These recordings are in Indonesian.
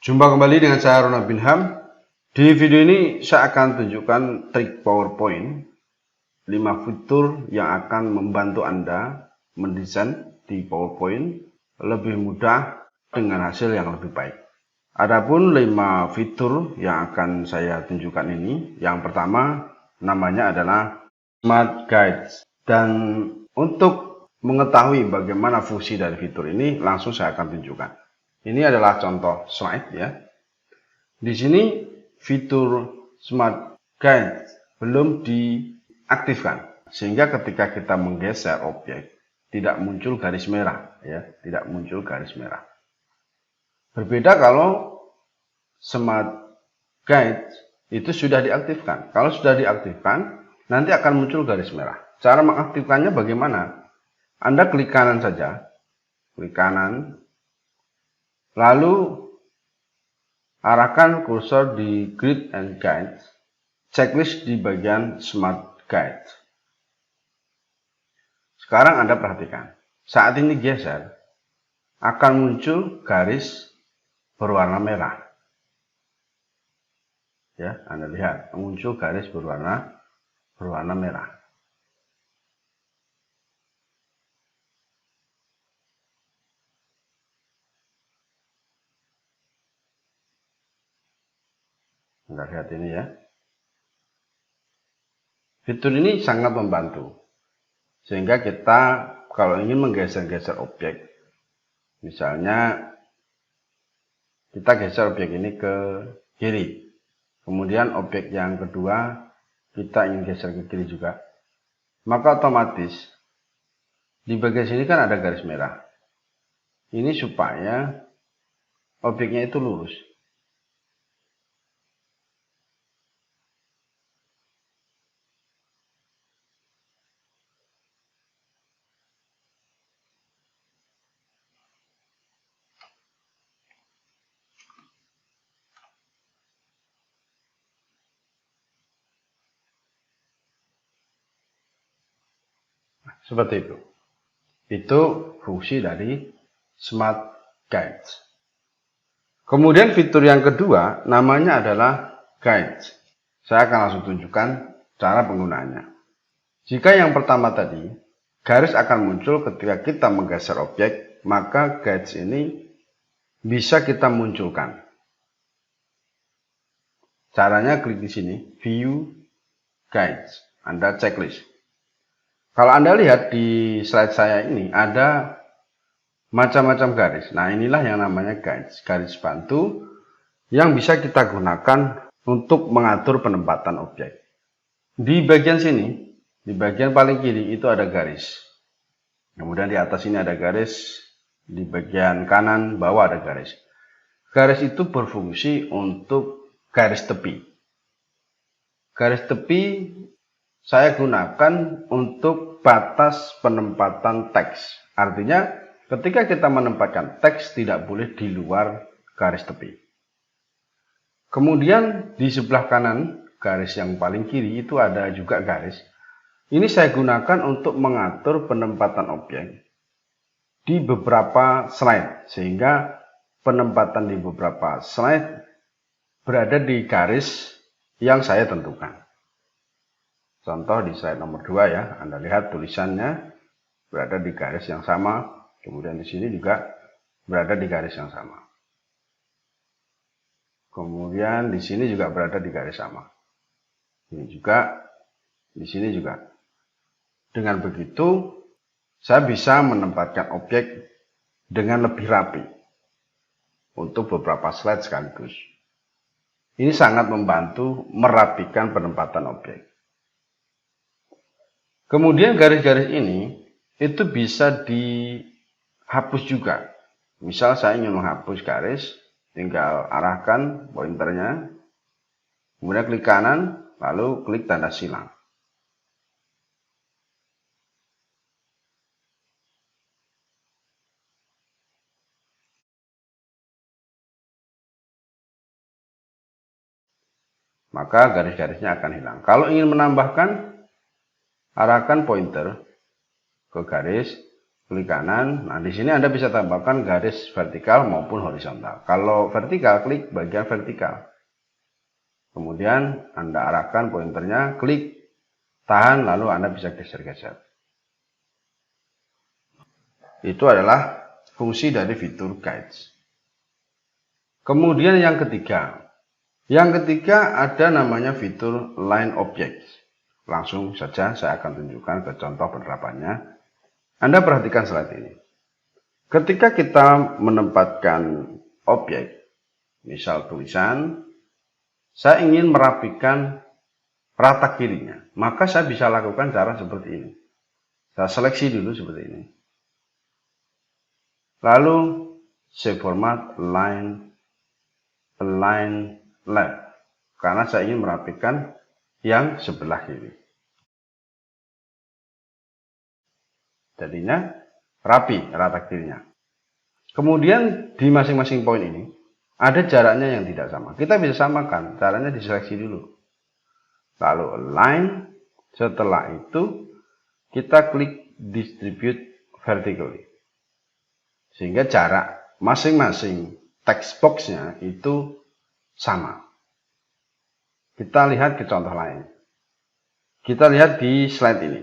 Jumpa kembali dengan saya Ronald Binham. Di video ini saya akan tunjukkan trik PowerPoint 5 fitur yang akan membantu Anda mendesain di PowerPoint lebih mudah dengan hasil yang lebih baik. Adapun 5 fitur yang akan saya tunjukkan ini, yang pertama namanya adalah Smart Guides. Dan untuk mengetahui bagaimana fungsi dari fitur ini, langsung saya akan tunjukkan. Ini adalah contoh slide ya. Di sini fitur Smart Guide belum diaktifkan, sehingga ketika kita menggeser objek tidak muncul garis merah ya, tidak muncul garis merah. Berbeda kalau Smart Guide itu sudah diaktifkan. Kalau sudah diaktifkan, nanti akan muncul garis merah. Cara mengaktifkannya bagaimana? Anda klik kanan saja, klik kanan. Lalu arahkan kursor di Grid and Guide, checklist di bagian Smart Guide. Sekarang Anda perhatikan, saat ini geser, akan muncul garis berwarna merah. Ya, Anda lihat, muncul garis berwarna merah. Anda lihat ini ya. Fitur ini sangat membantu. Sehingga kita kalau ingin menggeser-geser objek, misalnya kita geser objek ini ke kiri. Kemudian objek yang kedua kita ingin geser ke kiri juga. Maka otomatis di bagian sini kan ada garis merah. Ini supaya objeknya itu lurus. Seperti itu. Itu fungsi dari Smart Guides. Kemudian fitur yang kedua namanya adalah Guides. Saya akan langsung tunjukkan cara penggunaannya. Jika yang pertama tadi, garis akan muncul ketika kita menggeser objek, maka Guides ini bisa kita munculkan. Caranya klik di sini, View Guides. Anda checklist. Kalau Anda lihat di slide saya ini ada macam-macam garis. Nah, inilah yang namanya guides, garis bantu yang bisa kita gunakan untuk mengatur penempatan objek. Di bagian sini, di bagian paling kiri itu ada garis. Kemudian di atas ini ada garis, di bagian kanan bawah ada garis. Garis itu berfungsi untuk garis tepi. Garis tepi saya gunakan untuk batas penempatan teks. Artinya ketika kita menempatkan teks tidak boleh di luar garis tepi. Kemudian di sebelah kanan garis yang paling kiri itu ada juga garis. Ini saya gunakan untuk mengatur penempatan objek di beberapa slide. Sehingga penempatan di beberapa slide berada di garis yang saya tentukan. Contoh di slide nomor 2 ya, Anda lihat tulisannya berada di garis yang sama, kemudian di sini juga berada di garis yang sama. Kemudian di sini juga berada di garis sama. Ini juga, di sini juga. Dengan begitu, saya bisa menempatkan objek dengan lebih rapi untuk beberapa slide sekaligus. Ini sangat membantu merapikan penempatan objek. Kemudian garis-garis ini itu bisa dihapus juga. Misal saya ingin menghapus garis, tinggal arahkan pointernya, kemudian klik kanan, lalu klik tanda silang. Maka garis-garisnya akan hilang. Kalau ingin menambahkan, arahkan pointer ke garis, klik kanan. Nah, di sini Anda bisa tambahkan garis vertikal maupun horizontal. Kalau vertikal, klik bagian vertikal. Kemudian Anda arahkan pointernya, klik, tahan, lalu Anda bisa geser-geser. Itu adalah fungsi dari fitur guides. Kemudian yang ketiga. Yang ketiga ada namanya fitur line object. Langsung saja saya akan tunjukkan ke contoh penerapannya. Anda perhatikan slide ini. Ketika kita menempatkan objek, misal tulisan, saya ingin merapikan rata kirinya, maka saya bisa lakukan cara seperti ini. Saya seleksi dulu seperti ini. Lalu saya format align left, karena saya ingin merapikan yang sebelah kiri. Jadinya rapi rata kirinya. Kemudian di masing-masing poin ini ada jaraknya yang tidak sama. Kita bisa samakan, caranya diseleksi dulu. Lalu align, setelah itu kita klik distribute vertically. Sehingga jarak masing-masing text box-nya itu sama. Kita lihat ke contoh lain. Kita lihat di slide ini.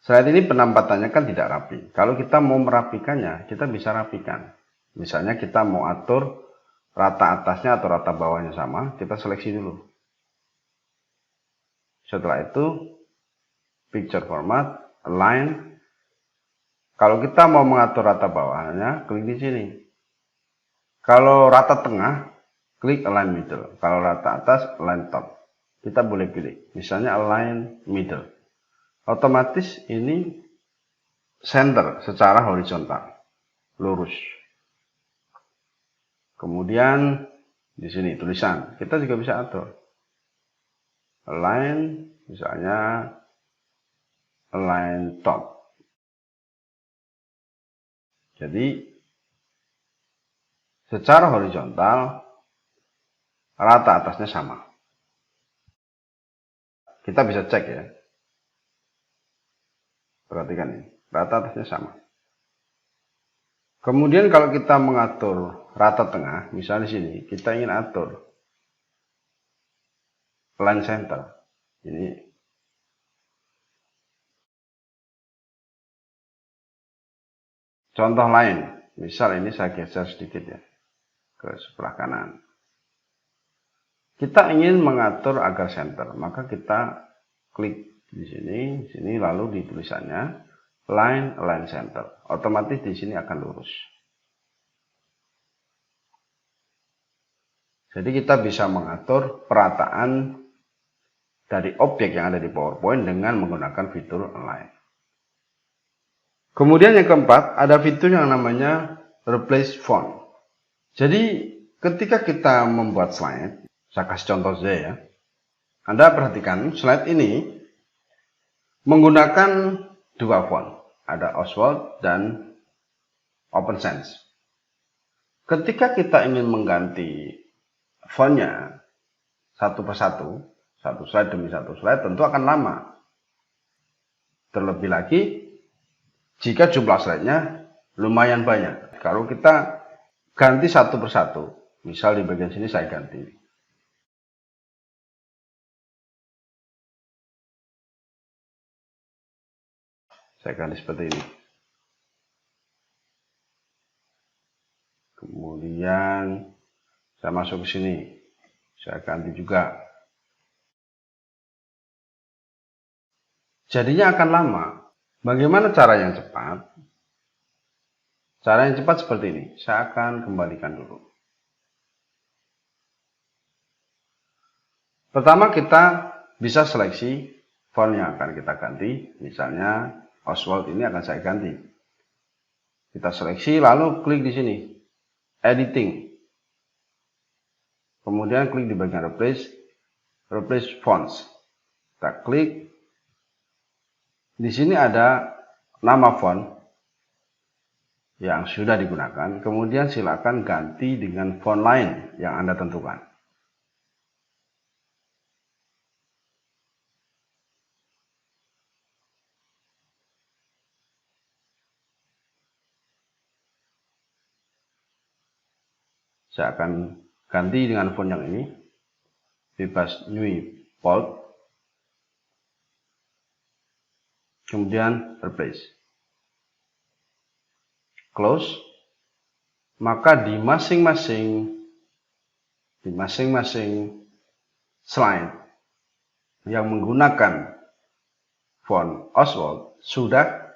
Slide ini penampatannya kan tidak rapi. Kalau kita mau merapikannya, kita bisa rapikan. Misalnya kita mau atur rata atasnya atau rata bawahnya sama, kita seleksi dulu. Setelah itu, picture format, align. Kalau kita mau mengatur rata bawahnya, klik di sini. Kalau rata tengah, klik align middle. Kalau rata atas, align top. Kita boleh pilih. Misalnya align middle. Otomatis ini center secara horizontal, lurus. Kemudian di sini tulisan, kita juga bisa atur. Align, misalnya align top. Jadi secara horizontal rata atasnya sama. Kita bisa cek ya. Perhatikan ini, rata atasnya sama. Kemudian kalau kita mengatur rata tengah, misalnya di sini, kita ingin atur line center. Ini contoh lain, misal ini saya geser sedikit ya, ke sebelah kanan. Kita ingin mengatur agar center, maka kita klik di sini lalu di tulisannya line align center. Otomatis di sini akan lurus. Jadi kita bisa mengatur perataan dari objek yang ada di PowerPoint dengan menggunakan fitur align. Kemudian yang keempat, ada fitur yang namanya replace font. Jadi ketika kita membuat slide, saya kasih contoh saja ya. Anda perhatikan slide ini menggunakan dua font. Ada Oswald dan Open Sans. Ketika kita ingin mengganti fontnya satu persatu, satu slide demi satu slide, tentu akan lama. Terlebih lagi jika jumlah slide-nya lumayan banyak. Kalau kita ganti satu persatu, misal di bagian sini saya ganti. Saya ganti seperti ini. Kemudian saya masuk ke sini. Saya ganti juga. Jadinya akan lama. Bagaimana cara yang cepat? Cara yang cepat seperti ini. Saya akan kembalikan dulu. Pertama kita bisa seleksi font yang akan kita ganti. Misalnya Oswald ini akan saya ganti. Kita seleksi lalu klik di sini, editing. Kemudian klik di bagian replace fonts. Kita klik. Di sini ada nama font yang sudah digunakan. Kemudian silakan ganti dengan font lain yang Anda tentukan. Saya akan ganti dengan font yang ini, bebas Nui Bold, kemudian replace, close. Maka di masing-masing slide yang menggunakan font Oswald sudah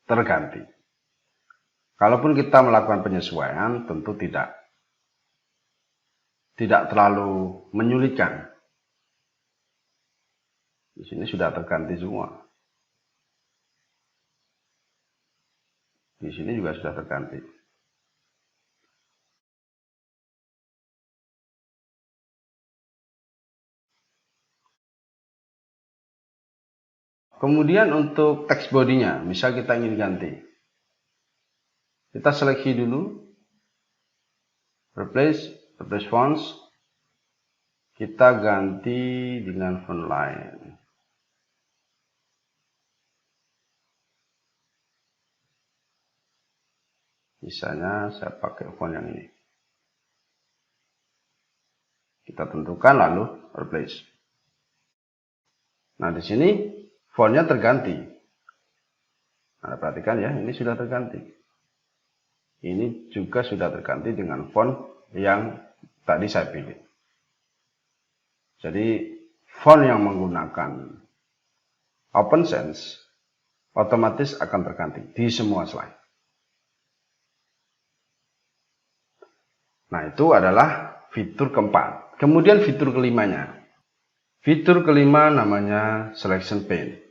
terganti. Kalaupun kita melakukan penyesuaian, tentu tidak terlalu menyulitkan. Di sini sudah terganti semua. Di sini juga sudah terganti. Kemudian untuk text body-nya, misal kita ingin ganti. Kita seleksi dulu, replace fonts, kita ganti dengan font lain. Misalnya saya pakai font yang ini. Kita tentukan lalu replace. Nah, di sini fontnya terganti. Nah, perhatikan ya, ini sudah terganti. Ini juga sudah terganti dengan font yang tadi saya pilih. Jadi font yang menggunakan Open Sans otomatis akan terganti di semua slide. Nah, itu adalah fitur keempat. Kemudian fitur kelimanya. Fitur kelima namanya Selection Pane.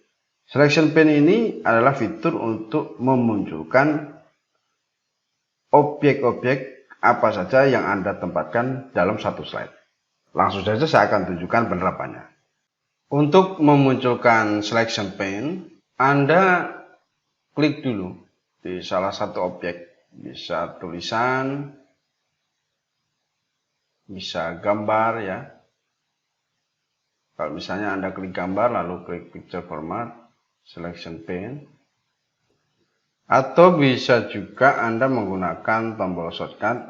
Selection Pane ini adalah fitur untuk memunculkan objek-objek apa saja yang Anda tempatkan dalam satu slide. Langsung saja saya akan tunjukkan penerapannya. Untuk memunculkan selection pane, Anda klik dulu di salah satu objek. Bisa tulisan, bisa gambar ya. Kalau misalnya Anda klik gambar lalu klik picture format, selection pane. Atau bisa juga Anda menggunakan tombol shortcut,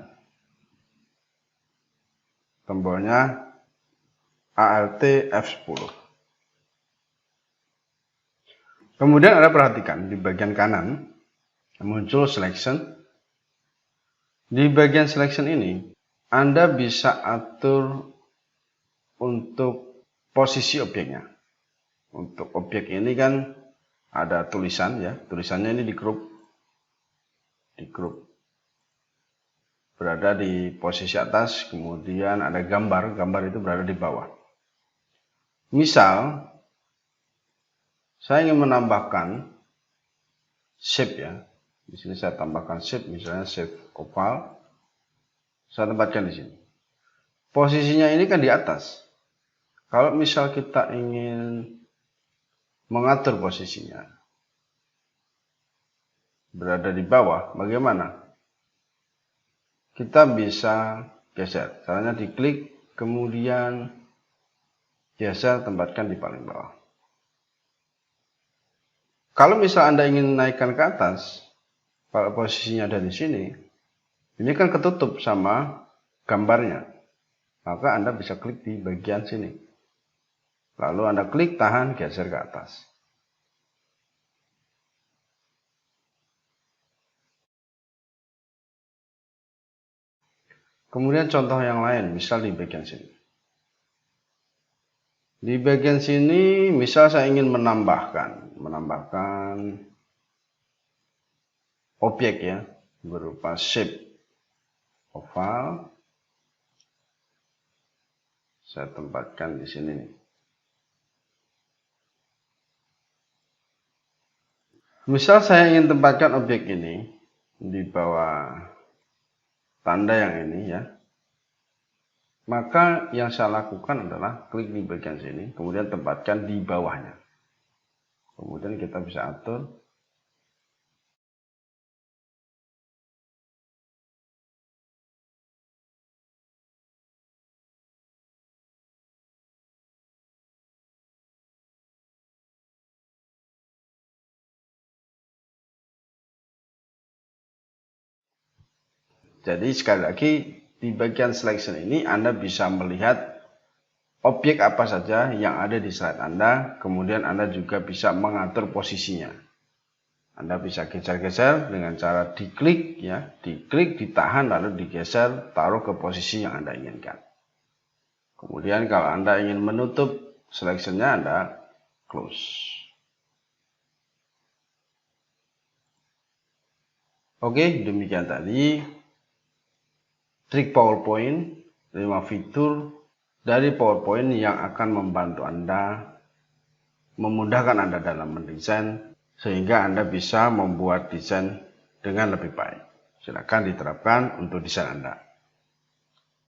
tombolnya Alt F10. Kemudian Anda perhatikan di bagian kanan muncul selection. Di bagian selection ini Anda bisa atur untuk posisi objeknya. Untuk objek ini kan ada tulisan ya, tulisannya ini di grup berada di posisi atas, kemudian ada gambar itu berada di bawah. Misal saya ingin menambahkan shape ya, di sini saya tambahkan shape, misalnya shape oval, saya tempatkan di sini. Posisinya ini kan di atas. Kalau misal kita ingin mengatur posisinya berada di bawah, bagaimana? Kita bisa geser, caranya diklik, kemudian geser, tempatkan di paling bawah. Kalau misal Anda ingin naikkan ke atas, kalau posisinya ada di sini, ini kan ketutup sama gambarnya, maka Anda bisa klik di bagian sini. Lalu Anda klik, tahan, geser ke atas. Kemudian contoh yang lain, misal di bagian sini. Di bagian sini, misal saya ingin menambahkan objek ya, berupa shape oval. Saya tempatkan di sini. Misal saya ingin tempatkan objek ini di bawah tanda yang ini ya, maka yang saya lakukan adalah klik di bagian sini, kemudian tempatkan di bawahnya. Kemudian kita bisa atur. Jadi sekali lagi di bagian selection ini Anda bisa melihat objek apa saja yang ada di slide Anda, kemudian Anda juga bisa mengatur posisinya. Anda bisa geser-geser dengan cara diklik, ya, diklik, ditahan, lalu digeser, taruh ke posisi yang Anda inginkan. Kemudian kalau Anda ingin menutup selection-nya, Anda close. Oke, demikian tadi trik PowerPoint, 5 fitur dari PowerPoint yang akan membantu Anda, memudahkan Anda dalam mendesain, sehingga Anda bisa membuat desain dengan lebih baik. Silakan diterapkan untuk desain Anda.